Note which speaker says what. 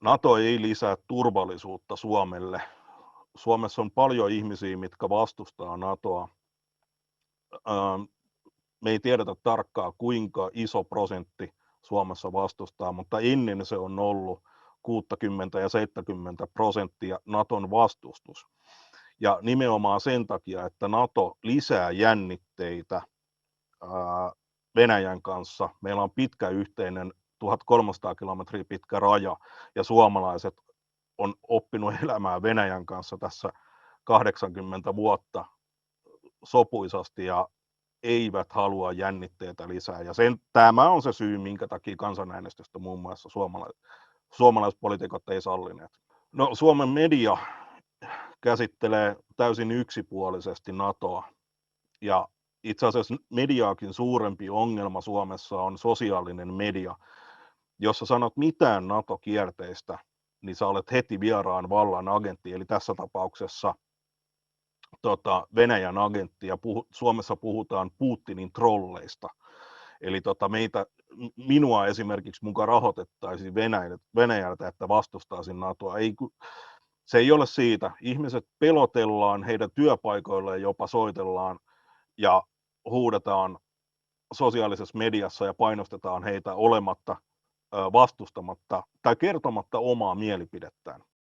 Speaker 1: NATO ei lisää turvallisuutta Suomelle. Suomessa on paljon ihmisiä, mitkä vastustaa NATOa. Me ei tiedetä tarkkaan, kuinka iso prosentti Suomessa vastustaa, mutta ennen se on ollut 60 ja 70% NATOn vastustus. Ja nimenomaan sen takia, että NATO lisää jännitteitä Venäjän kanssa. Meillä on pitkä yhteinen 1300 kilometriä pitkä raja, ja suomalaiset on oppinut elämään Venäjän kanssa tässä 80 vuotta sopuisasti ja eivät halua jännitteitä lisää. Ja tämä on se syy, minkä takia kansanäänestystä muun muassa suomalaispoliitikot ei sallineet. No, Suomen media käsittelee täysin yksipuolisesti NATOa, ja itse asiassa mediaakin suurempi ongelma Suomessa on sosiaalinen media. Jos sä sanot mitään NATO-kierteistä, niin sä olet heti vieraan vallan agentti, eli tässä tapauksessa Venäjän agentti, ja Suomessa puhutaan Putinin trolleista. Eli minua esimerkiksi mukaan rahoitettaisiin Venäjältä, että vastustaisin NATOa. Se ei ole siitä. Ihmiset pelotellaan, heidän työpaikoilleen jopa soitellaan ja huudetaan sosiaalisessa mediassa ja painostetaan heitä olematta vastustamatta tai kertomatta omaa mielipidettään.